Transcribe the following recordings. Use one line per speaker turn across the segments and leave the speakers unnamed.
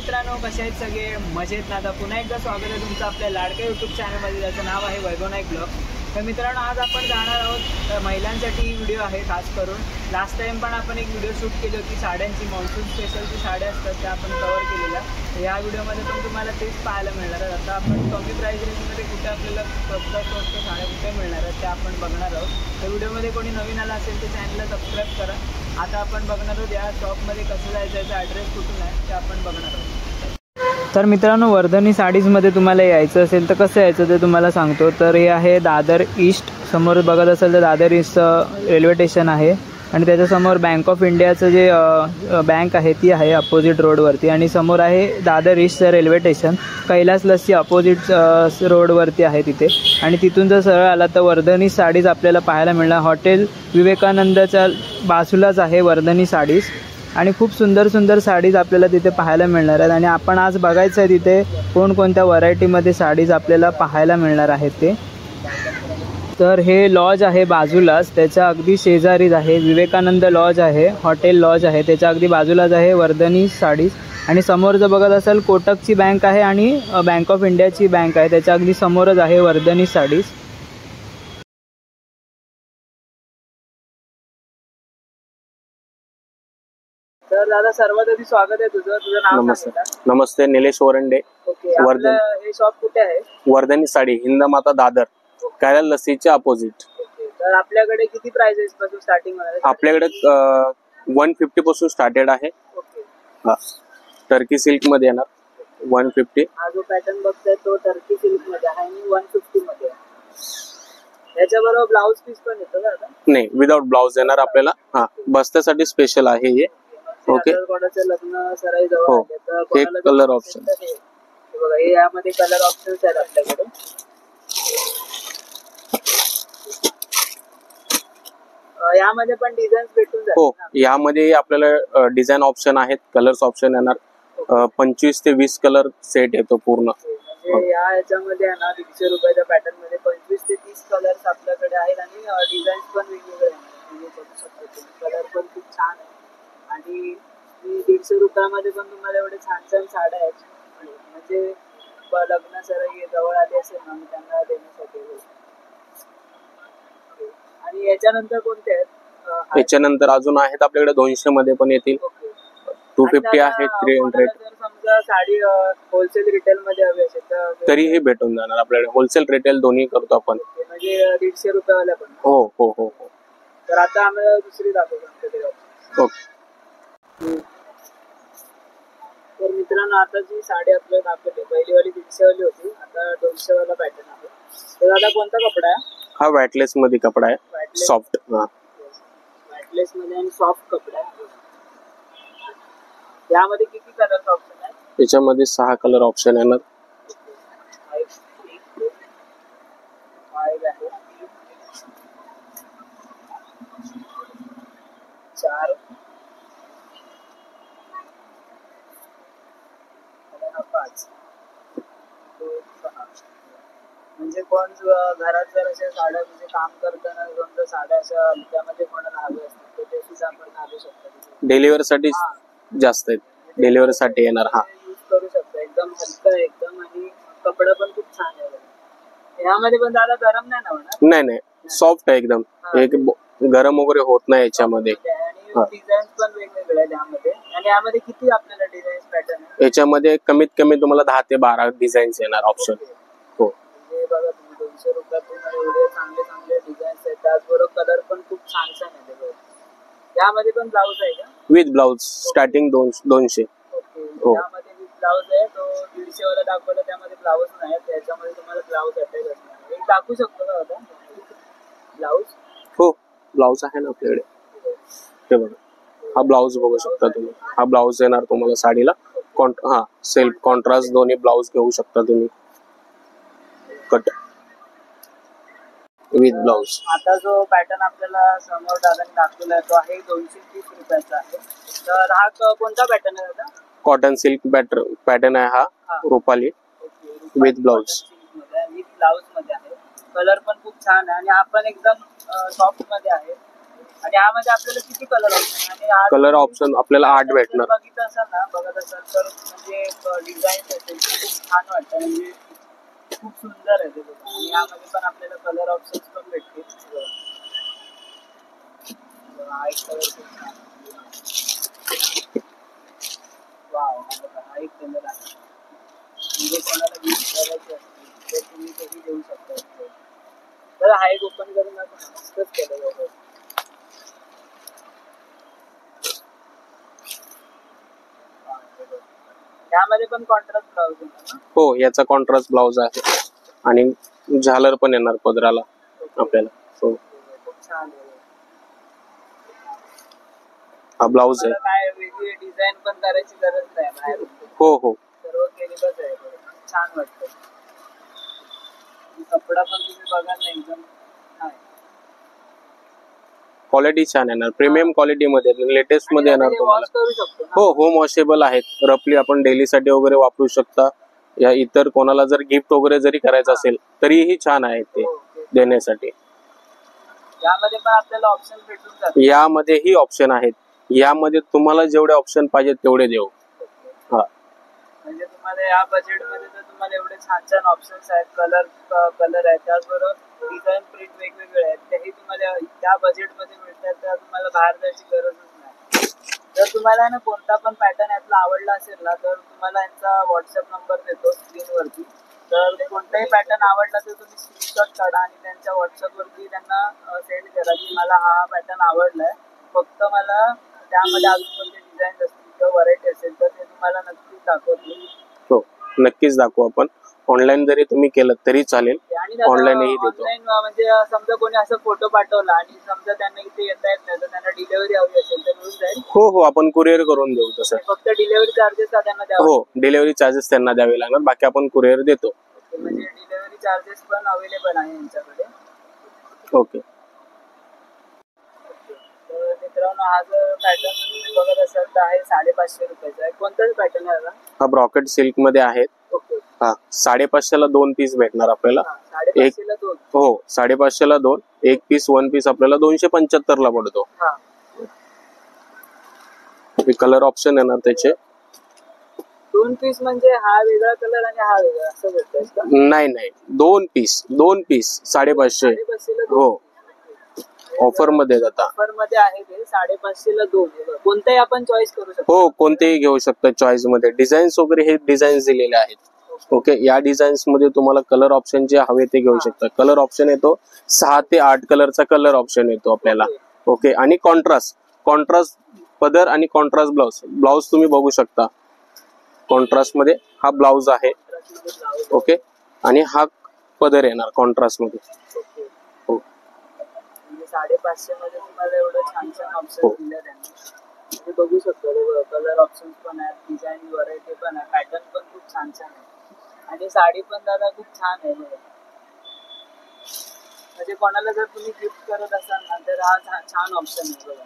मित्रांनो, कसे आहेत सगळे? मजेत ना? आता पुन्हा एकदा स्वागत आहे तुमचं आपल्या लाडक्या यूट्यूब चॅनलमध्ये, ज्याचं नाव आहे वैभव नाईक ब्लॉग. तर मित्रांनो, आज आपण जाणार आहोत महिलांसाठी ही व्हिडिओ आहे खास करून. लास्ट टाइम पण आपण एक व्हिडिओ शूट केली होती साड्यांची, मॉन्सून स्पेशलची साड्या असतात त्या आपण कव्हर केलेल्या. तर या व्हिडिओमध्ये पण तुम्हाला तेच पाहायला मिळणार आहे. आता आपण कमी प्राईस रेंजमध्ये कुठे आपल्याला स्वस्त साड्या कुठे मिळणार आहेत त्या आपण बघणार आहोत. तर व्हिडिओमध्ये कोणी नवीन आला असेल तर चॅनलला सबस्क्राईब करा. आता आपण बघणार आहोत या शॉपमध्ये कसं जायचं, याचा ॲड्रेस कुठून आहे ते आपण बघणार आहोत. तर मित्रांनो, वर्धनी साडीजमध्ये तुम्हाला यायचं असेल तर कसं यायचं ते तुम्हाला सांगतो. तर हे आहे दादर ईस्ट. समोर बघत असेल तर दादर ईस्ट रेल्वे स्टेशन आहे आणि त्याच्यासमोर बँक ऑफ इंडियाचं जे बँक आहे ती आहे अपोजिट रोडवरती. आणि समोर आहे Dadar east railway station. Kailas lassi opposite रोडवरती आहे तिथे. आणि तिथून जर सरळ आला तर वर्धनी साडीज आपल्याला पाहायला मिळणार. हॉटेल विवेकानंदच्या बाजूलाच आहे वर्धनी साडीज. आणि खूप सुंदर सुंदर साडीज आपल्याला तिथे पाहायला मिळणार आहेत. आणि आपण आज बघायचं आहे तिथे कोणकोणत्या व्हरायटीमध्ये साडीज आपल्याला पाहायला मिळणार आहेत ते. तर हे लॉज आहे बाजूलाच, त्याच्या अगदी शेजारीच आहे विवेकानंद लॉज आहे, हॉटेल लॉज आहे, त्याच्या अगदी बाजूलाच आहे वर्धनी साडीज. आणि समोर जर बघत असाल कोटकची बँक आहे आणि बँक ऑफ इंडियाची बँक आहे, त्याच्या अगदी समोरच आहे वर्धनी साडीज. तर दादा, सर्वात आधी स्वागत आहे तुझं नाव.
नमस्ते, निलेश वरंडे.
वर्धनी. हे शॉप कुठे आहे?
वर्धनी साडी, हिंदमाता दादर, कैलास लस्सीच्या अपोजिट.
तर आपल्याकडे किती प्राइसेस पासून स्टार्टिंग आहे?
आपल्याकडे 150 पासून स्टार्टेड आहे. टर्की सिल्क मध्ये येणार 150.
हा जो पॅटर्न बघताय तो टर्की सिल्क मध्ये आहे आणि 150 मध्ये आहे. याच्याबरोबर ब्लाउज पीस पण येतो का?
नाही, विदाउट ब्लाउज येणार आपल्याला. हा, बस्त्यासाठी स्पेशल आहे हे. ओके.
कोणाचं लग्न सराई जवळ आले तर
एक कलर ऑप्शन
बघा, हे यामध्ये कलर ऑप्शन्स आहेत आपल्याकडे. यामध्ये पण डिझाईन भेटून जातात.
हो, यामध्ये आपल्याला डिझाईन ऑप्शन आहेत, कलर्स ऑप्शन येणार. 25 ते 20 कलर सेट येतो पूर्ण.
म्हणजे याच्यामध्ये आहे ना 150 रुपयाच्या पॅटर्न मध्ये 25 ते 30 कलर्स आपल्याकडे आहेत आणि डिझाईन्स पण वेगवेगळे आहेत. कलर पण खूप छान आहे. आणि 150 रुपयामध्ये पण तुम्हाला एवढे छान छान साड्या आहेत. म्हणजे लग्न सराई जवळ आली असेल ना त्यांना देण्यासाठी. आणि याच्यानंतर कोणते आहेत?
याच्यानंतर अजून आहेत आपल्याकडे 200 मध्ये पण येतील. 250 आहे, 300.
समजा साडी होलसेल रिटेल मध्ये हवी असेल तर
तरीही भेटून जाणार आपल्याकडे. होलसेल रिटेल दोन्ही करतो आपण.
म्हणजे 150 रुपयावाल्या पण.
हो हो हो हो.
तर आता आम्हाला दुसरी दाखवतो.
ओके.
तर मित्रांनो, आता जी साडी आपल्याला दाखवली पहिलीवाली 150 वाली होती, आता 200 वाला पॅटर्न आहे. तर दादा, कोणता कपडा आहे
हा? वॅटलेस मध्ये कपडा आहे, सॉफ्ट.
वॅटलेस मध्ये आणि सॉफ्ट कपडा आहे. यामध्ये किती कलर ऑप्शन आहे?
याच्यामध्ये 6 कलर ऑप्शन येणार.
4 5. म्हणजे कोण घरात जर अशा साड्या म्हणजे काम करताना समजा साड्या अशा त्यामध्ये कोणाला हवे असतील तर ते सुद्धा आपण घालू शकतो.
डिलिव्हरी साठी जास्त आहेत, डिलिव्हरी साठी येणार. हा,
यूज करू शकतो. एकदम हलका एकदम. आणि कपडा पण खूप छान आहे. यामध्ये पण दादा गरम नाही ना होणार?
नाही नाही, सॉफ्ट आहे एकदम. एक गरम वगैरे होत नाही याच्यामध्ये.
आणि डिझाईन पण वेगवेगळे आहेत यामध्ये. आणि यामध्ये किती आपल्याला डिझाईन पॅटर्न आहे?
याच्यामध्ये कमीत कमी तुम्हाला 10 ते 12 डिझाईन्स येणार ऑप्शन. हो.
म्हणजे बघा तुम्ही 200 रुपयातून एवढे चांगले चांगले डिझाईन्स आहेत. त्याचबरोबर कलर पण खूप छान छान आहे. यामध्ये पण ब्लाऊज आहे का?
With blouse starting 200.
ओके. यामध्ये विथ ब्लाऊज आहे. तो 150 वाला दाखवला त्यामध्ये ब्लाऊज नाही, त्याच्यामध्ये तुम्हाला ब्लाऊज अटॅच असणार. एक दाखवू शकतो का आता ब्लाऊज?
हो, ब्लाऊज आहे ना आपल्याकडे. हे बघा, हा ब्लाऊज बघू शकता तुम्ही. हा ब्लाऊज येणार तुम्हाला साडीला. हा, सेल्फ कॉन्ट्रास्ट दोन्ही ब्लाऊज घेऊ शकता तुम्ही. Cut with blouse.
आता जो पॅटर्न आपल्याला समोर दादाने दाखवला तो आहे 230 रुपयाचा आहे. तर हा कोणता पॅटर्न आहे दादा?
कॉटन सिल्क पॅटर्न आहे हा, Rupali. With blouse.
With blouse मध्ये आहे. कलर पण खूप छान आहे आणि हा पण एकदम सॉफ्ट मध्ये आहे. आणि यामध्ये आपल्याला किती कलर ऑप्शन आणि
कलर ऑप्शन आपल्याला 8 भेटणार.
बघितलं असाल ना, बघत असाल तर म्हणजे डिझाईन असेल खूप छान वाटतं, म्हणजे खूप सुंदर आहे ते बघा. आणि यामध्ये पण आपल्याला कलर ऑप्शन्स पण भेटतील. हा एक कलर खूप छान, वाव, हा एक कलर आहे. म्हणजे कोणाला गिफ्ट करायचे असतील तर तुम्ही कधी देऊ शकता. तर हा एक ओपन करून आपण मस्तच केलं बघा. त्यामध्ये पण कॉन्ट्रास्ट ब्लाउज येणार ना?
हो, याचा कॉन्ट्रास्ट ब्लाउज आहे आणि झालर पण येणार पदराला आपल्याला. हो,
खूप छान आहे.
हा ब्लाउज आहे.
मला काय वेगळी डिझाईन पण करायची गरज नाही बाहेर.
हो हो,
सर्व केलेलंच आहे. खूप छान वाटतं. कपडा पण तुम्ही बघाल ना, एकदम छान आहे.
क्वालिटी छान येणार, प्रीमियम क्वालिटी मध्ये, लेटेस्ट मध्ये येणार तुम्हाला.
वॉश करू शकतो ना?
हो, होम वॉशेबल आहेत. रफली आपण डेली साठी वगैरे वापरू शकता. या इतर कोणाला जर गिफ्ट वगैरे जरी करायचं असेल तरीही छान आहे ते देण्यासाठी.
यामध्ये पण आपल्याला ऑप्शन भेटून जातात.
यामध्येही ऑप्शन आहेत. यामध्ये तुम्हाला जेवढे ऑप्शन पाहिजेत तेवढे देऊ. हा,
म्हणजे तुम्हाला या बजेट मध्ये तर तुम्हाला एवढे छान छान ऑप्शन्स आहेत. कलर आहेत, त्याचबरोबर डिझाईन प्रिंट वेगवेगळे आहेत. तेही तुम्हाला त्या बजेट मध्ये मिळतात. तर तुम्हाला बाहेर जायची गरजच नाही. जर तुम्हाला ना कोणता पण पॅटर्न यातला आवडला असेल ना, तर तुम्हाला यांचा व्हॉट्सअप नंबर देतो स्क्रीनवरती. तर कोणताही पॅटर्न आवडला तर तुम्ही स्क्रीनशॉट काढा आणि त्यांच्या व्हॉट्सअपवरती त्यांना सेंड करा की मला हा पॅटर्न आवडलाय, फक्त मला त्यामध्ये अजून कोणते डिझाईन असतील किंवा व्हरायटी असेल तर ते तुम्हाला नक्कीच दाखवतील.
हो, नक्कीच दाखवू आपण. ऑनलाईन जरी तुम्ही केलं तरी चालेल, ऑनलाईनही देतो.
ऑनलाईन म्हणजे समजा कोणी असं फोटो पाठवला आणि समजा त्यांना इथे येता येत नाही तर त्यांना डिलिव्हरी हवी असेल तर मिळून जाईल?
हो हो, आपण कुरिअर करून देऊ तसं.
फक्त डिलिव्हरी चार्जेस त्यांना द्यावे?
हो, डिलिव्हरी चार्जेस त्यांना द्यावे लागणार, बाकी आपण कुरिअर देतो.
म्हणजे डिलिव्हरी चार्जेस पण अवेलेबल आहे यांच्याकडे.
ओके.
तर मित्रांनो, हा जर पॅटर्न तुम्ही बघत असाल तर आहे 550 रुपयाचा आहे. कोणताच पॅटर्न आहे
हा ब्रॉकेट सिल्क मध्ये आहेत.
ओके.
हा, 550ला 2 पीस भेटणार आपल्याला.
550ला 2?
हो, 550ला 2. एक पीस, 1 पीस आपल्याला 275 ला पडतो. कलर ऑप्शन येणार त्याचे.
2 पीस म्हणजे हा वेगळा कलर आणि हा वेगळा असं भेटतंय का?
नाही नाही, 2 पीस 550.
550ला 2.
हो, ऑफर मध्ये जाता.
ऑफर मध्ये आहे ते 550ला 2. कोणताही आपण चॉईस करू शकतो?
हो, कोणतेही घेऊ शकता चॉईस मध्ये. डिझाईन्स वगैरे हे डिझाईन्स दिलेले आहेत. ओके, या डिझाईन्स मध्ये तुम्हाला कलर ऑप्शन जे हवे ते घेऊ शकता. कलर ऑप्शन येतो 6 ते 8 कलरचा कलर ऑप्शन येतो आपल्याला. ओके, आणि कॉन्ट्रास्ट पदर आणि कॉन्ट्रास्ट ब्लाउज तुम्ही बघू शकता. कॉन्ट्रास्ट मध्ये हा ब्लाउज आहे. ओके, आणि हा पदर येणार कॉन्ट्रास्ट मध्ये. हो,
550 मध्ये तुम्हाला एवढं छान छान ऑप्शन दिले त्यांनी. तुम्ही बघू शकता कलर ऑप्शन पण आहेत, डिझाईन व्हरायटी पण आहे, पॅटर्न पण खूप छान छान आहे. आणि साडी पण दादा खूप छान आहे. म्हणजे कोणाला जर तुम्ही गिफ्ट करत असाल ना तर हा छान ऑप्शन आहे बघा.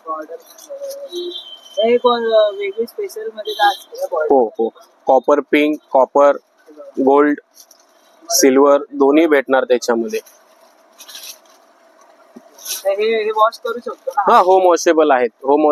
बॉर्डर वेगळी स्पेशल मध्ये काय असते?
हो हो, copper pink, copper gold, silver दोन्ही भेटणार त्याच्यामध्ये.
हे वॉश करू शकतो ना?
हा, होम वॉशेबल आहेत. होम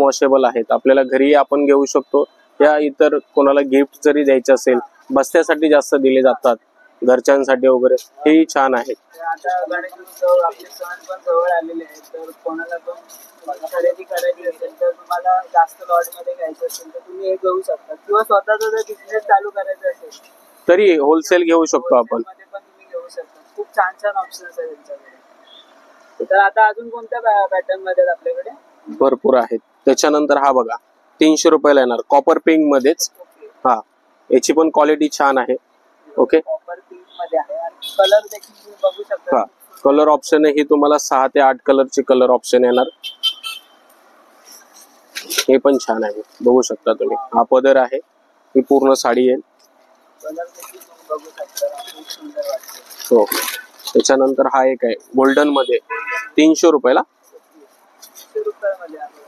वॉशेबल आहेत. आपल्याला घरी आपण घेऊ शकतो, या इतर कोणाला गिफ्ट जरी द्यायचं असेल, बस्त्यासाठी जास्त दिले जातात, घरच्यांसाठी वगैरे, हेही छान आहेत.
आता गणेश उत्सव आपले सण पण जवळ आलेले आहेत, तर कोणाला पण खरेदी करायची असेल तर तुम्हाला जास्त लॉट मध्ये घ्यायचं असेल तर तुम्ही हे घेऊ शकता. किंवा स्वतःचा जर बिझनेस चालू करायचा असेल
तरी होलसेल घेऊ शकतो आपण.
मध्ये पण तुम्ही घेऊ शकता. खूप छान छान ऑप्शन्स आहेत त्यांच्याकडे. तर आता अजून कोणत्या पॅटर्न मध्ये आहेत आपल्याकडे?
भरपूर आहेत. त्याच्यानंतर हा बघा 300 रुपयाला येणार, कॉपर पिंक मध्येच. हा, याची पण क्वालिटी छान आहे. ओके,
कॉपर पिंक मध्ये आहे आणि कलर देखील तुम्ही बघू शकता.
हा, कलर ऑप्शन ही तुम्हाला 6 ते 8 कलरचे कलर ऑप्शन येणार. हे पण छान आहे, बघू शकता तुम्ही. हा पदर आहे, ही पूर्ण साडी आहे.
कलर देखील तुम्ही बघू शकता, खूप सुंदर वाटते.
हो, त्याच्यानंतर हा एक आहे गोल्डन मध्ये, 300 रुपयाला.
300 रुपयामध्ये आहे.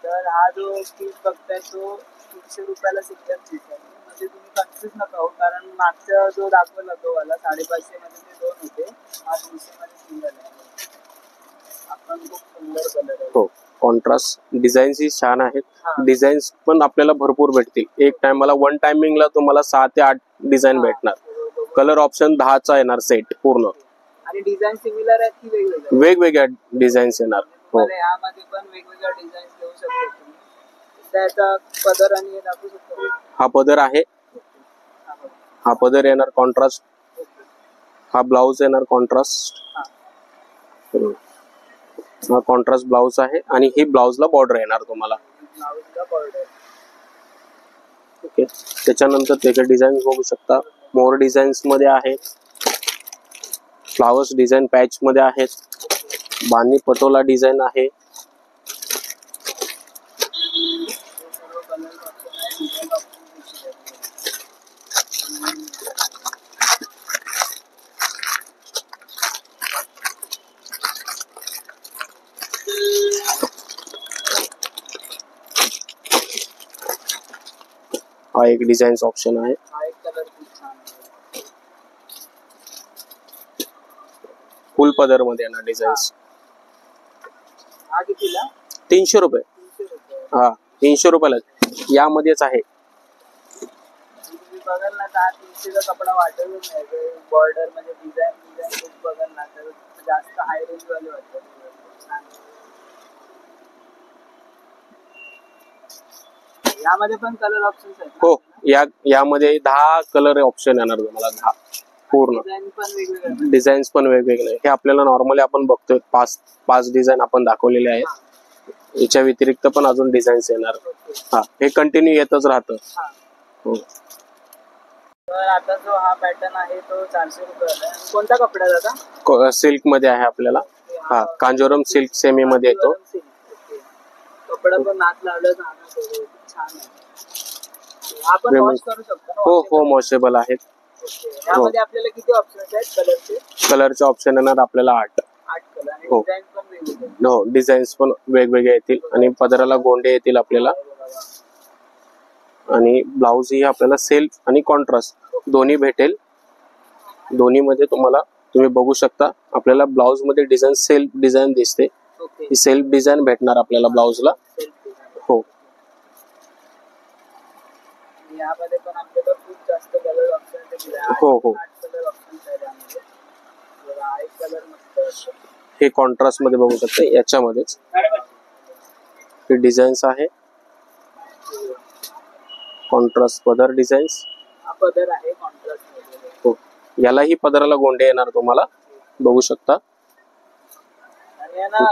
तर हा जो पीस बघताय तो 300 रुपयाला सिंगल पीस आहे. म्हणजे तुम्ही कन्फ्युज नका हो, कारण मागचा जो दाखवला तो वाला 550 मध्ये ते 2 होते, हा 200 मध्ये सिंगल आहे. आपण खूप सुंदर कलर आहे.
हो, कॉन्ट्रास्ट डिझाईन्स ही छान आहेत.
हा.
डिझाईन्स पण आपल्याला भरपूर भेटतील. एक टायमाला वन टायमिंगला तुम्हाला 6 ते 8 डिझाईन भेटणार. कलर ऑप्शन 10 चा येणार सेट पूर्ण.
आणि डिझाईन सिमिलर आहेत की वेगवेगळे?
वेगवेगळ्या डिझाईन्स येणार. हो,
तुम्हाला यामध्ये पण वेगवेगळ्या डिझाईन घेऊ शकता तुम्ही. त्याचा पदर आणि हे दाखवू शकतो.
हा पदर आहे. हा पदर येणार कॉन्ट्रास्ट. हा ब्लाउज येणार कॉन्ट्रास्ट. हा कॉन्ट्रास्ट ब्लाउज आहे आणि ही ब्लाउजला बॉर्डर येणार तुम्हाला.
ब्लाउजला बॉर्डर.
ओके, त्याच्यानंतर त्याचे डिझाईन बघू शकता. मोर डिझाईन्स मध्ये आहेत, फ्लावर्स डिझाईन पॅच मध्ये आहेत, बानी पटोला डिझाईन आहे. हा एक डिझाईन ऑप्शन आहे.
हा एक कलर खूप छान आहे.
फुल पदर मध्ये येणार डिझाईन्स.
हा कितीला?
300 रुपये.
300 रुपये.
हा 300 रुपयाला यामध्येच आहे.
तुम्ही बघाल ना तर 300 चा कपडा वाटतच नाही. बॉर्डर म्हणजे डिझाईन खूप बघाल ना तर जास्त हाय रेंज वाले वाटतात. यामध्ये पण कलर ऑप्शन्स आहेत.
हो, यामध्ये 10 कलर ऑप्शन येणार तुम्हाला. 10 पूर्ण.
डिझाईन पण वेगवेगळे.
डिझाईन्स पण वेगवेगळे. हे आपल्याला नॉर्मली आपण बघतोय 5 डिझाईन आपण दाखवलेले आहेत. याच्या व्यतिरिक्त पण अजून डिझाईन्स येणार. हा, हे कंटिन्यू येतच राहतं. हो.
तर आता जो हा पॅटर्न आहे तो 400 रुपयाला आहे. कोणता कपडा आहे दादा?
सिल्क मध्ये आहे आपल्याला. हा, कांजोरम सिल्क सेमी मध्ये येतो.
कपडा पण नाच लावलं छान आहे. आपण वॉश करू शकतो ना?
हो हो, वॉशेबल आहेत.
यामध्ये आपल्याला किती ऑप्शन्स आहेत कलरचे?
कलरचे ऑप्शन येणार आपल्याला 8
कलर आणि
हो.
डिझाईन पण वेगवेगळे.
हो, डिझाईन्स पण वेगवेगळे येतील आणि पदराला गोंडे येतील आपल्याला. आणि ब्लाउज ही आपल्याला सेल्फ आणि कॉन्ट्रास्ट दोन्ही भेटेल. दोन्ही मध्ये तुम्ही बघू शकता आपल्याला ब्लाउज मध्ये डिझाईन सेल्फ डिझाईन दिसते. ही सेल्फ डिझाईन भेटणार आपल्याला ब्लाउजला. हो,
यामध्ये पण आपल्याला खूप जास्त कलर ऑप्शन आहे.
हो हो,
8 कलर ऑप्शन्स आहेत यामध्ये. हा एक कलर मस्त.
हे कॉन्ट्रास्ट मध्ये बघू शकता. याच्यामध्येच हे डिझाईन्स आहे. कॉन्ट्रास्ट पदर डिझाईन्स.
हा पदर आहे कॉन्ट्रास्ट मध्ये.
हो, यालाही पदराला गोंडे येणार तुम्हाला. बघू शकता.
आणि ना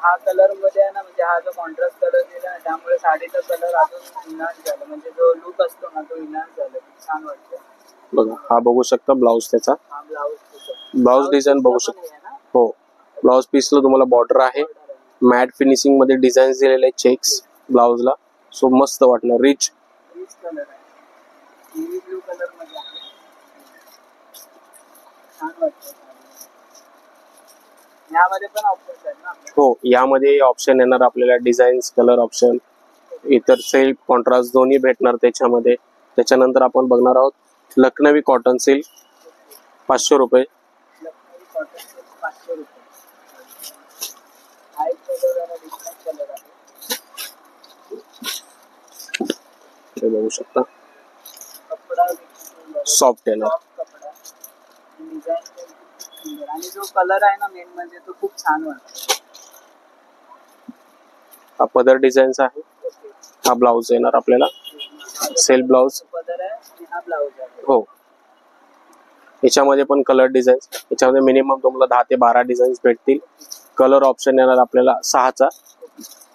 हा कलर मध्ये आहे ना, म्हणजे हा जो कॉन्ट्रास्ट कलर दिला त्यामुळे साडीचा कलर अजून इन्हान्स झाला. म्हणजे जो लुक असतो ना तो इन्हान्स झाला. छान वाटतं.
बघा, हा बघू शकता ब्लाउज त्याचा.
हा
ब्लाउज डिझाईन बघू शकता. हो, ब्लाउज पीसला तुम्हाला बॉर्डर आहे. मॅट फिनिशिंग मध्ये डिझाईन दिलेले आहेत चेक्स ब्लाउजला. सो मस्त वाटणार. रिच
कलर आहे. नेव्ही ब्लू कलर मध्ये आहे. छान वाटतं. यामध्ये पण ऑप्शन्स आहेत ना?
हो, यामध्ये ऑप्शन येणार आपल्याला डिझाईन्स, कलर ऑप्शन, इतर सेल्फ कॉन्ट्रास्ट दोन्ही भेटणार त्याच्यामध्ये. त्याच्यानंतर आपण बघणार आहोत लखनवी कॉटन सिल्क 500 रुपये.
लखनवी कॉटन सिल्क 500 रुपये. हा एक कलर आणि डिफरंट कलर आहे.
हे बघू शकता.
कपडा
सॉफ्ट येणार.
कपडा डिझाईन सुंदर. आणि जो कलर आहे ना मेन म्हणजे तो खूप छान वाटतो.
हा पदर डिझाईन्स आहे. हा ब्लाउज येणार आपल्याला सेल्फ ब्लाउज.
पदर आहे आणि हा ब्लाउज आहे.
हो, याच्यामध्ये पण कलर डिझाईन्स. याच्यामध्ये मिनिमम तुम्हाला 10 ते 12 डिझाईन्स भेटतील. कलर ऑप्शन येणार आपल्याला 6चा.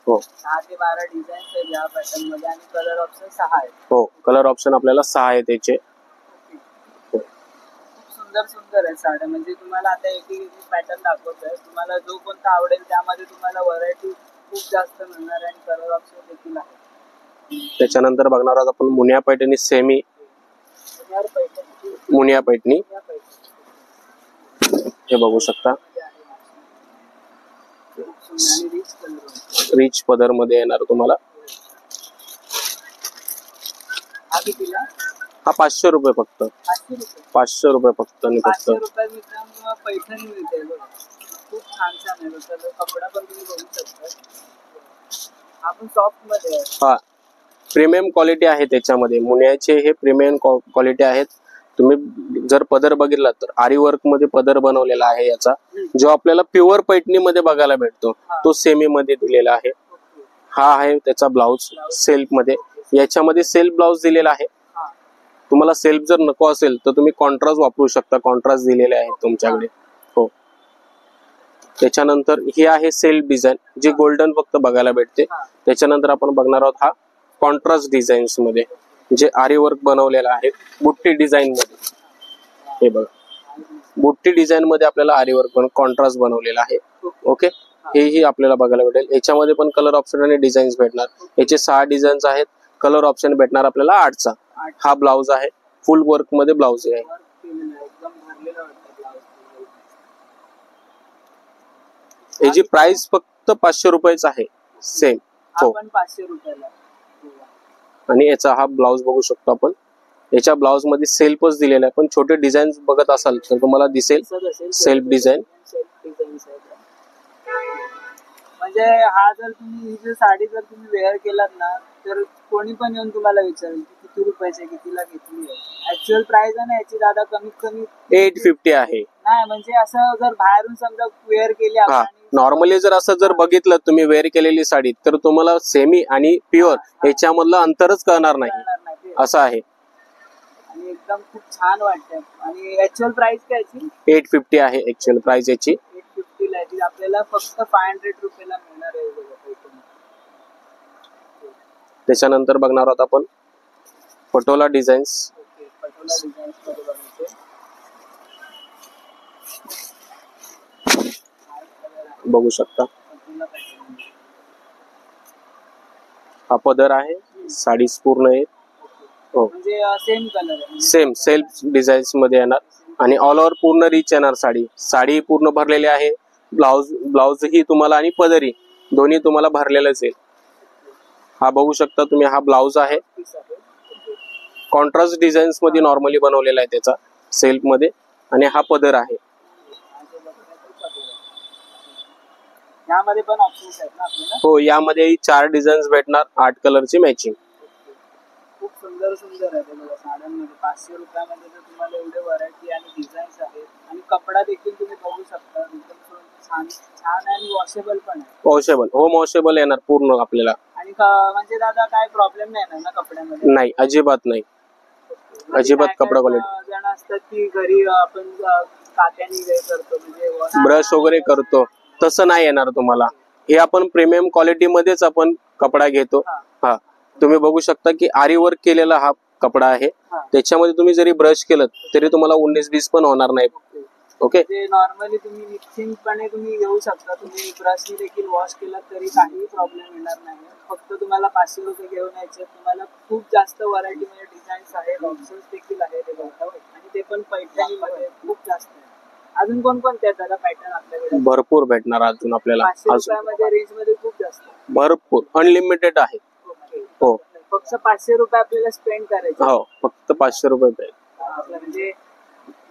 हो,
6 ते 12 डिझाईन्स आहेत या पॅटर्न मध्ये आणि कलर ऑप्शन 6 आहेत.
हो, कलर ऑप्शन आपल्याला 6 आहे त्याचे.
सुंदर सुंदर आहे साड्या. म्हणजे तुम्हाला आता एक पॅटर्न दाखवतोय. तुम्हाला जो कोणता आवडेल त्यामध्ये तुम्हाला व्हरायटी खूप जास्त मिळणार आहे आणि कलर ऑप्शन देखील आहे.
त्याच्यानंतर बघणार आहोत आपण मुनिया पैठणी सेमी. मुनिया पैठणी हे बघू शकता. रिच पदर मध्ये येणार तुम्हाला.
हा कितीला?
हा 500 रुपये फक्त.
500 रुपये.
500 रुपये फक्त आणि फक्त.
500 रुपये मित्रांनो पैठणी मिळते बघा. खूप छान छान आहे. तर कपडा पण तुम्ही बघू शकता. आपण सॉफ्ट मध्ये आहे.
हा प्रीमियम क्वालिटी आहे त्याच्यामध्ये. मुनियाचे हे प्रीमियम क्वालिटी आहेत. तुम्ही जर पदर बघितला तर आरी वर्क मध्ये पदर बनवलेला आहे याचा, जो आपल्याला प्युअर पैठणी मध्ये बघायला भेटतो तो सेमी मध्ये दिलेला आहे. हा आहे त्याचा ब्लाउज सेल्फ मध्ये. याच्यामध्ये सेल्फ ब्लाउज दिलेला आहे. तुम्हाला सेल्फ जर नको असेल तर तुम्ही कॉन्ट्रास्ट वापरू शकता. कॉन्ट्रास्ट दिलेले आहेत तुमच्याकडे. हो. त्याच्यानंतर ही आहे सेल्फ डिझाईन जी गोल्डन फक्त बघायला भेटते. त्याच्यानंतर आपण बघणार आहोत हा कॉन्ट्रास्ट डिझाईन्स मध्ये जे आरी वर्क बनवलेला आहे बुट्टी डिझाईन मध्ये. हे बघा बुट्टी डिझाईन मध्ये आपल्याला आरी वर्क कॉन्ट्रास्ट बनवलेला आहे. ओके. हेही आपल्याला बघायला भेटेल. याच्यामध्ये पण कलर ऑप्शन आणि डिझाईन्स भेटणार. याचे 6 डिझाईन्स आहेत. कलर ऑप्शन भेटणार आपल्याला 8चा. हा ब्लाउज आहे. फुल वर्क मध्ये ब्लाउज आहे. याची प्राइस फक्त 500 रुपयेच आहे. सेम. हो.
500 रुपयाला.
आणि याचा हा ब्लाउज बघू शकतो आपण. याच्या ब्लाउज मध्ये सेल्फच दिलेला आहे, पण छोटे डिझाईन बघत असाल तर तुम्हाला दिसेल सेल्फ डिझाईन.
म्हणजे हा जर तुम्ही ही साडी जर तुम्ही वेअर केलात ना तर कोणी पण येऊन तुम्हाला विचारेल की किती रुपयाचे कितीला घेतली आहे. ऍक्च्युअल प्राइस आहे ना याची दादा कमीत कमी
850 आहे.
नाही म्हणजे असं जर बाहेरून समजा वेअर केली
हा नॉर्मली जर असं जर बघितलं तुम्ही वेअर केलेली साडी तर तुम्हाला सेमी आणि प्युअर याच्यामधलं अंतरच कळणार नाही असं आहे.
आणि एकदम खूप छान वाटतं. आणि ऍक्च्युअल प्राइस काय याची
850 आहे. ऍक्च्युअल प्राइस याची
850 ला याची आपल्याला फक्त 500 रुपयाला मिळणार आहे.
त्याच्यानंतर बघणार आहोत आपण पटोला डिझाईन्स.
पटोला डिझाईन्स मध्ये बघायचे
बघू शकता. हा पदर आहे. साडी पूर्ण आहे. हो
म्हणजे सेम कलर आहे.
सेम सेल्फ डिझाईन्स मध्ये येणार आणि ऑल ओव्हर पूर्ण रिच येणार. साडी साडी पूर्ण भरलेली आहे. ब्लाउज ही तुम्हाला आणि पदरी दोन्ही तुम्हाला भरलेलंच आहे. हा बघू शकता तुम्ही. हा ब्लाउज आहे. कॉन्ट्रास्ट डिझाईन्स मध्ये नॉर्मली बनवलेला आहे त्याचा सेल्फ मध्ये. आणि हा पदर आहे.
यामध्ये पण ऑप्शन्स आहेत ना आपल्याला.
हो यामध्ये 4 डिझाईन्स भेटणार. 8 कलरची मॅचिंग.
खूप सुंदर सुंदर आहे बघा साड्यांमध्ये. 500 रुपयामध्ये तर तुम्हाला एवढे व्हरायटी आणि डिझाईन्स आहेत. आणि कपडा देखील तुम्ही बघू शकता एकदम छान छान आणि वॉशेबल पण आहे.
वॉशेबल होम वॉशेबल येणार पूर्ण आपल्याला.
आणि म्हणजे दादा काय प्रॉब्लेम नाही ना कपड्यामध्ये.
नाही अजिबात नाही. अजिबात कपडा क्वालिटी.
जण असतात की घरी आपण कात्याने हे करतो म्हणजे
ब्रश वगैरे करतो तसं नाही येणार तुम्हाला. हे आपण प्रीमियम क्वालिटी मध्येच आपण कपडा घेतो. हा तुम्ही बघू शकता की आरी वर्क केलेला हा कपडा आहे. त्याच्यामध्ये तुम्ही जरी ब्रश केलं तरी तुम्हाला 19-20 पण होणार नाही. ओके.
नॉर्मली तुम्ही निश्चिंतपणे तुम्ही घेऊ शकता. तुम्ही ब्रशने देखील वॉश केला तरी काही प्रॉब्लेम येणार नाही. फक्त तुम्हाला 500 रुपये घेऊन यायचे. तुम्हाला खूप जास्त व्हरायटी मध्ये डिझाईन्स आहेत. ऑप्शन्स देखील आहेत आणि ते पण पैठणी मध्ये खूप जास्त आहे. अजून कोणकोणते आहेत दादा पॅटर्न आपल्याकडे?
भरपूर भेटणार अजून आपल्याला.
500 रुपयामध्ये रेंज मध्ये खूप जास्त
भरपूर अनलिमिटेड आहे. हो
फक्त 500 रुपये आपल्याला स्पेंड करायचे.
हो फक्त 500 रुपये.
म्हणजे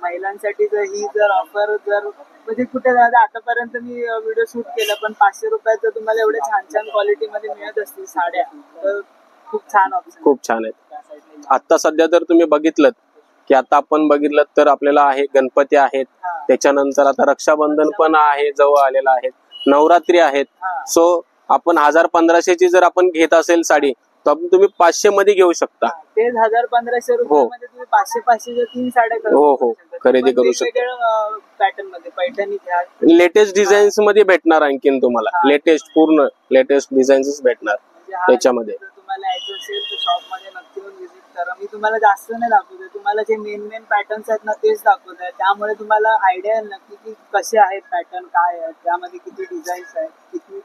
महिलांसाठी जर ही जर ऑफर जर म्हणजे कुठे दादा आतापर्यंत मी व्हिडिओ शूट केला पण 500 रुपयात जर तुम्हाला एवढे छान छान क्वालिटी मध्ये मिळत असतील साड्या तर खूप छान ऑप्शन. खूप छान
आहेत. आता सध्या जर तुम्ही बघितलं की आता आपण बघितलं तर आपल्याला आहे गणपती आहेत. त्याच्यानंतर आता रक्षाबंधन पण आहे जवळ आलेला आहे. नवरात्री आहेत. सो आपण 1000-1500 ची जर आपण घेत असेल साडी तर तुम्ही 500 मध्ये घेऊ शकता.
तेच 1000-1500 रुपयामध्ये तुम्ही 500-500 3 साड्या
हो खरेदी करू शकता.
पॅटर्न मध्ये पैठणी घ्या.
लेटेस्ट डिझाईन्स मध्ये भेटणार. आणखीन तुम्हाला लेटेस्ट पूर्ण लेटेस्ट डिझाईन्स भेटणार त्याच्यामध्ये.
तुम्हाला यायचं असेल तर शॉप मध्ये नक्की येऊन व्हिजिट करा. मी तुम्हाला जास्त नाही दाखवते. तुम्हाला जे मेन पॅटर्न्स आहेत ना तेच दाखवत आहे. त्यामुळे तुम्हाला आयडिया नक्की की कसे आहेत पॅटर्न काय आहेत त्यामध्ये किती डिझाईन्स आहेत किती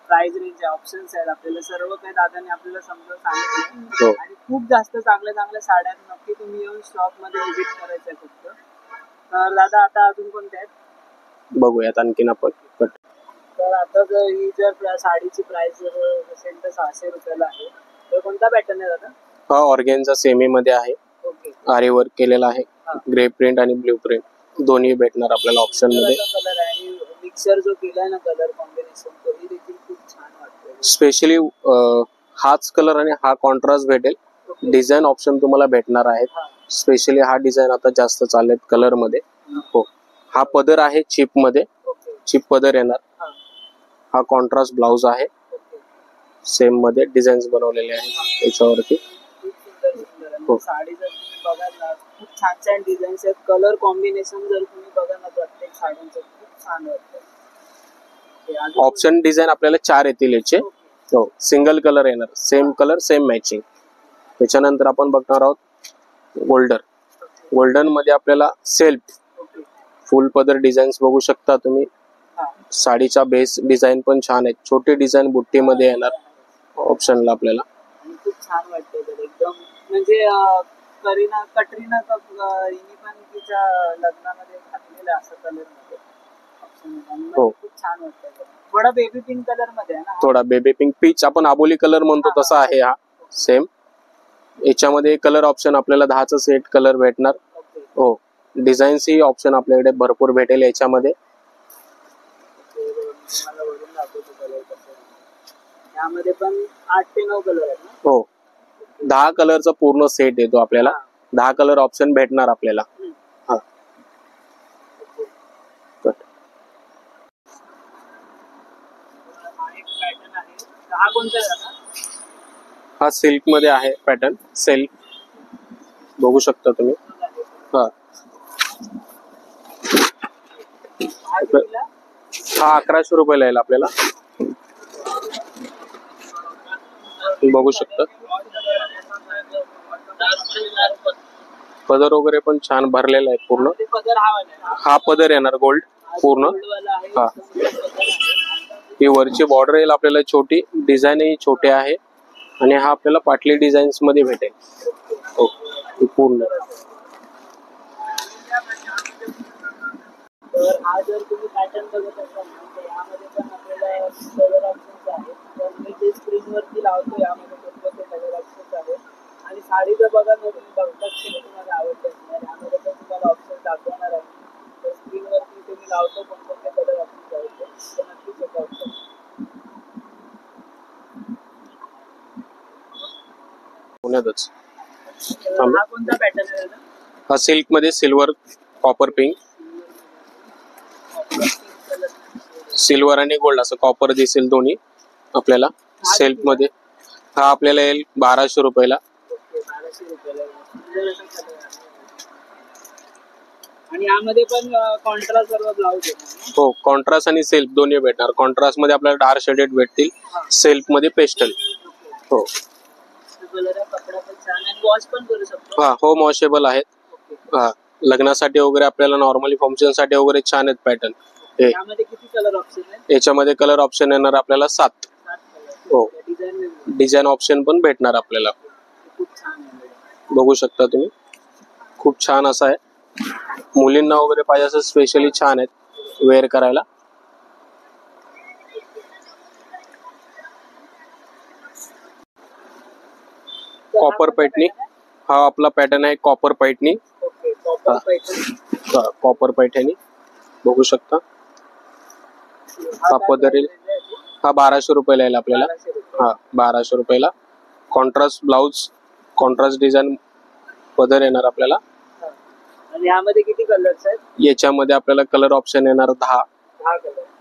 प्राइस रेंज आहे ऑप्शन्स आहेत. आपल्याला सर्व काही दादाने आपल्याला समजावून सांगितलं. आणि खूप जास्त चांगल्या चांगल्या साड्या नक्की तुम्ही येऊन शॉप मध्ये व्हिजिट करायचं आहे फक्त. तर दादा आता अजून कोणत्या आहेत
बघूयात आणखीन आपण.
तर आता जर ही जर साडीची प्राइस जर असेल तर 600 रुपयाला आहे. तर कोणता पॅटर्न आहे दादा?
हा ऑर्गेन्झा सेमी मध्ये आहे.
ओके.
आरी वर्क केलेला आहे.
हा.
ग्रे प्रिंट आणि ब्ल्यू प्रिंट दोन्ही भेटणार आपल्याला ऑप्शन मध्ये.
कलर आहे आणि मिक्सर जो केलाय ना कलर कॉम्बिनेशन तोही देखील खूप छान वाटतो.
स्पेशली हाच कलर आणि हा कॉन्ट्रास्ट भेटेल. डिझाईन ऑप्शन तुम्हाला भेटणार आहेत. स्पेशली हा डिझाईन आता जास्त चाललेत कलर मध्ये. हो, हा पदर आहे चिप मध्ये, चिप पदर येणार. हा कॉन्ट्रास्ट ब्लाउज आहे. सेम मध्ये डिझाईन्स बनवलेले आहेत याच्यावरती.
हो. साडी जर तुम्ही बघाल ना खूप छान छान डिझाईन्स आहेत. कलर कॉम्बिनेशन जर तुम्ही बघा ना प्रत्येक साड्यांचं खूप छान वाटतं.
ऑप्शन डिझाईन आपल्याला 4 येतील याचे. हो, सिंगल कलर येणार, सेम कलर सेम मॅचिंग. त्याच्यानंतर आपण बघणार आहोत गोल्डन मध्ये आपल्याला सेल्फ फुल पदर डिझाईन्स बघू शकता तुम्ही. साडीचा बेस डिझाईन पण छान आहे. छोटी डिझाईन बुट्टी मध्ये येणार ऑप्शनला आपल्याला.
खूप छान वाटतं एकदम. म्हणजे कटरीना हिने पण तिच्या लग्नामध्ये घातलेला असं कलर मध्ये ऑप्शन.
हो,
खूप छान वाटतं. थोडा बेबी पिंक कलर मध्ये आहे ना.
थोडा बेबी पिंक, पीच आपण आबोली कलर म्हणतो तसा आहे हा सेम. याच्यामध्ये कलर ऑप्शन आपल्याला 10चा सेट कलर भेटणार. हो, डिझाईन्स ही ऑप्शन आपल्याकडे भरपूर भेटेल याच्यामध्ये.
यामध्ये पण 8 ते 9 कलर आहेत ना.
हो, 10 कलरचा पूर्ण सेट येतो आपल्याला. 10 कलर ऑप्शन भेटणार आपल्याला. हा,
हा कोणता आहे?
हा सिल्क मध्ये आहे पॅटर्न. सिल्क बघू शकता तुम्ही. हा, हा 1100 रुपयाला येईल आपल्याला. बघू शकता पदर वगैरे पण छान भरलेला आहे पूर्ण. हा पदर येणार गोल्ड पूर्ण. हा, ही वरची बॉर्डर येईल आपल्याला छोटी. डिझाईन ही छोटे आहे आणि हा आपल्याला पाटली डिझाईन्स मध्ये भेटेल. हो, पूर्ण.
तर हा जर तुम्ही पॅटर्न बघत असाल तर यामध्ये पण आपल्याला कलर ऑप्शन्स आहेत. तर मी ते स्क्रीनवरती लावतो. यामध्ये कोणते कलर ऑप्शन्स आहेत आणि साडीचं बघा ना तुम्ही बघताच की तुम्हाला आवडत असणार. यामध्ये पण तुम्हाला ऑप्शन दाखवणार आहे. तर स्क्रीनवरती तुम्ही लावतो कोणते कलर ऑप्शन्स आहेत तर नक्कीच चेक आउट करा.
पुण्यातच.
हा कोणता पॅटर्न आहे?
हा सिल्क मध्ये सिल्वर कॉपर पिंक. सिल्वर आणि गोल्ड असं कॉपर दिसेल दोन्ही आपल्याला सेल्फ मध्ये. हा आपल्याला येईल 1200 रुपयाला.
आणि यामध्ये पण कॉन्ट्रास्ट सर्व ब्लाउज आहे.
हो, कॉन्ट्रास्ट आणि सेल्फ दोन्ही भेटणार. कॉन्ट्रास्ट मध्ये आपल्याला डार्क शेडेड भेटतील, सेल्फ मध्ये पेस्टल. हो,
कपडा पण छान आहे. वॉश पण करू शकतो.
हा, हो, वॉशेबल आहेत. हा, लग्नासाठी वगैरे आपल्याला नॉर्मली फंक्शन साठी वगैरे छान आहेत पॅटर्न.
यामध्ये किती कलर ऑप्शन आहे?
याच्यामध्ये कलर ऑप्शन येणार आपल्याला 7. हो, डिझाईन ऑप्शन पण भेटणार आपल्याला.
खूप छान आहे.
बघू शकता तुम्ही. खूप छान असं आहे. मुलींना वगैरे पाहिजे असं स्पेशली छान आहेत वेअर करायला. कॉपर पैठणी हा आपला पॅटर्न आहे. कॉपर पैठणी. कॉपर पैठणी बघू शकता. हा पदर येईल. हा 1200 रुपयाला येईल आपल्याला. हा, 1200 रुपयाला. कॉन्ट्रास्ट ब्लाउज, कॉन्ट्रास्ट डिझाईन पदर येणार आपल्याला.
आणि यामध्ये किती कलर्स आहेत?
याच्यामध्ये आपल्याला कलर ऑप्शन येणार 10.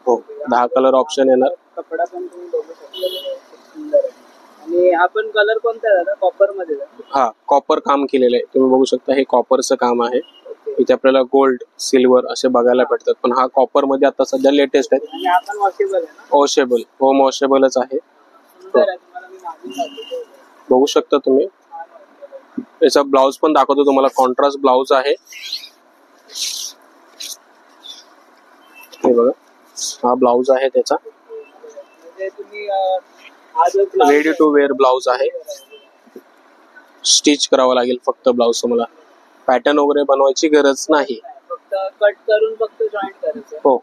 हो, 10 कलर ऑप्शन येणार.
कपडा पण तुम्ही बघू शकता सुंदर आहे. आणि हा पण कलर कोणता आहे? कॉपर मध्ये.
हा, कॉपर काम केलेलं आहे तुम्ही बघू शकता. हे कॉपरचं काम आहे. इथे आपल्याला गोल्ड, सिल्वर असे बघायला भेटतात, पण हा कॉपर मध्ये आता सध्या लेटेस्ट आहे.
आणि हा पण वॉशेबल आहे ना?
वॉशेबल. हो, वॉशेबलच आहे. बघू शकता तुम्ही. याचा ब्लाउज पण दाखवतो तुम्हाला. कॉन्ट्रास्ट ब्लाउज आहे. हे बघा, हा ब्लाउज आहे त्याचा. रेडी टू वेअर ब्लाउज आहे. स्टिच करावं लागेल फक्त ब्लाउज तुम्हाला. पॅटर्न वगैरे बनवायची गरज नाही.
फक्त कट करून फक्त जॉईंट करायचं.
हो,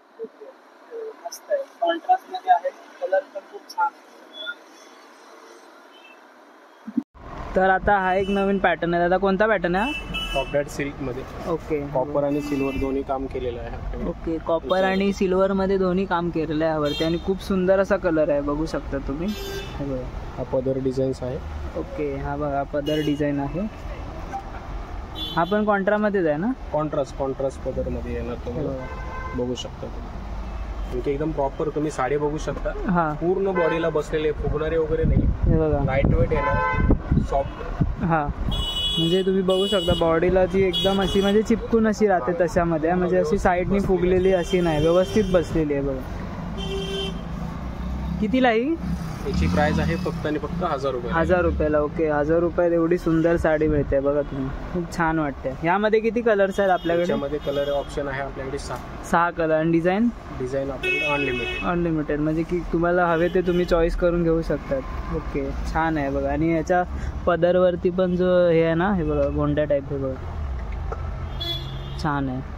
मस्त आहे. कॉन्ट्रास्ट मध्ये आहे. कलर पण खूप छान आहे. तर आता हा एक नवीन पॅटर्न आहे दादा, कोणता पॅटर्न आहे हा?
टॉप डॅट सिल्क मध्ये
ओके,
कॉपर आणि सिल्वर दोन्ही काम केलेलं आहे आपल्याकडे.
ओके, कॉपर आणि सिल्वर मध्ये दोन्ही काम केलेलं आहे यावरती आणि खूप सुंदर असा कलर आहे, बघू शकता तुम्ही. हे बघा,
हा पदर डिझाईन्स आहे.
ओके, हा बघा पदर डिझाईन आहे. हा पण कॉन्ट्रामध्येच आहे ना?
कॉन्ट्रास्ट पदर मध्ये येणार तुम्हाला, बघू शकता तुम्ही. आणखी एकदम प्रॉपर तुम्ही साडी बघू शकता,
हा
पूर्ण बॉडीला बसलेले, फुगणारे वगैरे नाही.
हे बघा,
लाईट वेट येणार, सॉफ्ट.
हा म्हणजे तुम्ही बघू शकता बॉडीला जी एकदम अशी म्हणजे चिपकून अशी राहते तशामध्ये, म्हणजे अशी साईडनी फुगलेली अशी नाही, व्यवस्थित बसलेली आहे बघा. कितीला ही?
याची प्राइस आहे फक्त आणि फक्त 1000 रुपये.
1000 रुपयाला. ओके, 1000 रुपयात एवढी सुंदर साडी मिळते बघा तुम्ही, खूप छान वाटते. यामध्ये किती कलर्स आहेत आपल्याकडे?
याच्यामध्ये कलर ऑप्शन आहे आपल्याकडे 6
कलर आणि डिझाइन
आपल्याकडे
अनलिमिटेड, म्हणजे की तुम्हाला हवे ते तुम्ही चॉईस करून घेऊ शकतात. ओके, छान आहे बघा. आणि याच्या पदरवरती पण जो हे आहे ना, हे बघा गोंड्या टाईप, हे बघा छान आहे.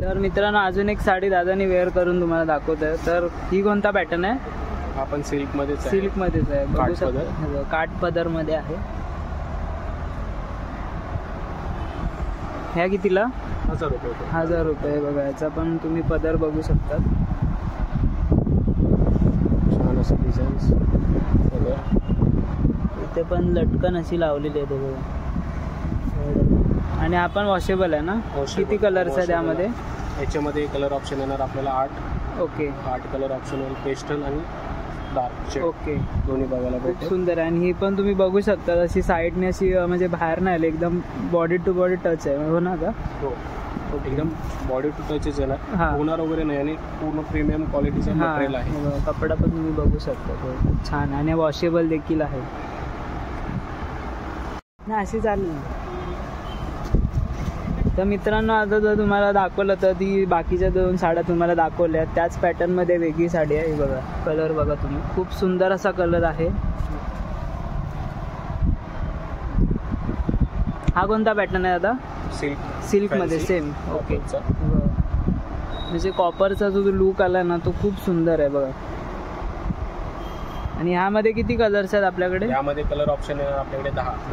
तर मित्रांनो अजून एक साडी दादानी वेअर करून तुम्हाला दाखवत आहे. तर ही कोणता पॅटर्न आहे?
आपण सिल्क मध्येच
आहे, बघू शकता काठ पदर मध्ये आहे. ह्या कितीला?
1000 रुपये.
1000 रुपये. बघा याचा पण तुम्ही पदर बघू शकता,
छान असं डिझाईन्स.
इथे पण लटकन अशी लावलेली आहे बघा. आणि हा पण वॉशेबल आहे ना? किती कलर्स आहे त्यामध्ये?
याच्यामध्ये कलर ऑप्शन येणार आपल्याला 8.
ओके,
8 कलर ऑप्शन येईल, पेस्टल आणि डार्क शेड.
ओके,
दोन्ही बघायला
खूप सुंदर आहे. आणि ही पण तुम्ही बघू शकता अशी साईडने अशी म्हणजे बाहेर नाही आली, एकदम बॉडी टू बॉडी टच आहे, हो ना का?
हो, एकदम बॉडी टू टचच येणार, होणार वगैरे नाही. आणि पूर्ण प्रीमियम क्वालिटीचा मटेरियल आहे.
कपडा पण तुम्ही बघू शकता, खूप छान. आणि वॉशेबल देखील आहे ना, अशी चालेल. तर मित्रांनो आता जर तुम्हाला दाखवलं तर ती बाकीच्या 2 साड्या तुम्हाला दाखवल्या त्याच पॅटर्नमध्ये वेगळी साडी आहे. बघा कलर बघा तुम्ही, खूप सुंदर असा कलर आहे. हा कोणता पॅटर्न आहे आता? सिल्कमध्ये सेम. ओके, म्हणजे कॉपरचा जो लुक आला ना तो खूप सुंदर आहे बघा. आणि ह्यामध्ये किती कलर्स आहेत आपल्याकडे?
यामध्ये कलर ऑप्शन आहे आपल्याकडे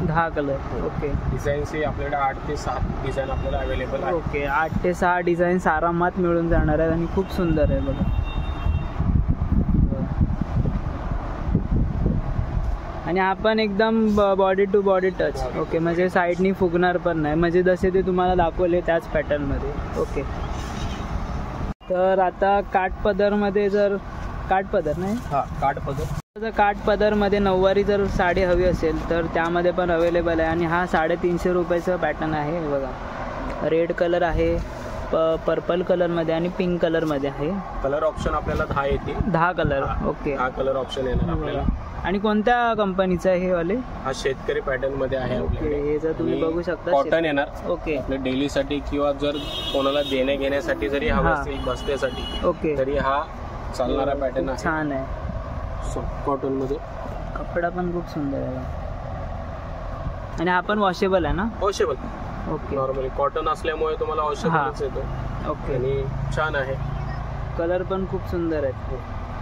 10
कलर. ओके,
डिझाईन्स आपल्याकडे 8 ते 7 डिझाईन आपल्याला अवेलेबल आहे.
ओके, 8 ते 6 डिझाईन्स आरामात मिळून जाणार आहेत आणि खूप सुंदर आहे बघा. आणि हा पण एकदम body to body touch. Okay, म्हणजे साईडनी फुगणार पण नाही, म्हणजे जसे ते तुम्हाला दाखवले त्याच पॅटर्नमध्ये. ओके, तर आता काठपदरमध्ये जर काठपदर नाही, काठपदरमध्ये नऊवारी जर साडी हवी असेल तर त्यामध्ये पण अवेलेबल आहे. आणि हा 350 रुपयाचा पॅटर्न आहे. बघा रेड कलर आहे, पर्पल कलरमध्ये आणि पिंक कलरमध्ये आहे.
कलर ऑप्शन आपल्याला 10 येते.
10 कलर. ओके,
हा कलर ऑप्शन येणार आपल्याला.
आणि कोणत्या कंपनीचा आहे हे वाले?
हा शेतकरी पॅटर्न मध्ये आहे आपल्याकडे.
हे जर तुम्ही बघू शकता
कॉटन येणार.
ओके,
आपल्या डेली साठी किंवा जर कोणाला देणे घेण्यासाठी जरी हवा असेल बसण्यासाठी,
ओके,
तरी हा चालणारा पॅटर्न आहे.
छान आहे,
सॉफ्ट कॉटन मध्ये.
कपडा पण खूप सुंदर आहे. आणि हा पण वॉशेबल आहे ना?
वॉशेबल.
ओके,
नॉर्मली कॉटन असल्यामुळे तुम्हाला वॉशेबलच येतो.
ओके,
आणि छान आहे.
कलर पण खूप सुंदर आहे.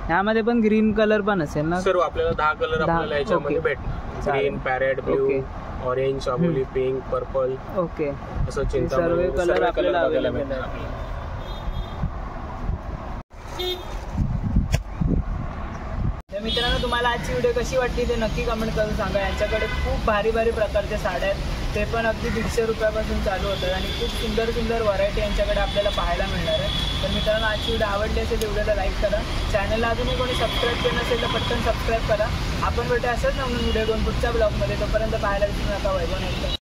ह्यामध्ये पण ग्रीन कलर पण असेल ना?
सर्व आपल्याला 10 कलर आपल्याला याच्यामध्ये भेटणार. ग्रीन, पॅरेट ब्ल्यू, ऑरेंज, चाबोली, पिंक, पर्पल.
ओके,
असं चिंता
सर्व कलर आपल्याला अवेलेबल आहे. मित्रांनो तुम्हाला आजची व्हिडिओ कशी वाटली ते नक्की कमेंट करून सांगा. यांच्याकडे खूप भारी भारी प्रकारचे साड्या आहेत, ते पण अगदी 150 रुपयापासून चालू होतात. आणि खूप सुंदर सुंदर व्हरायटी यांच्याकडे आपल्याला पाहायला मिळणार आहे. तर मित्रांनो आजची व्हिडिओ आवडली असेल तर व्हिडिओला लाईक करा. चॅनलला अजूनही कोणी सबस्क्राईब केलं नसेल तर पटकन सबस्क्राईब करा. आपण भेटू असंच नवीन व्हिडिओ घेऊन पुढच्या ब्लॉगमध्ये. तोपर्यंत पाहायला विसरू नका. वैभव नाईक.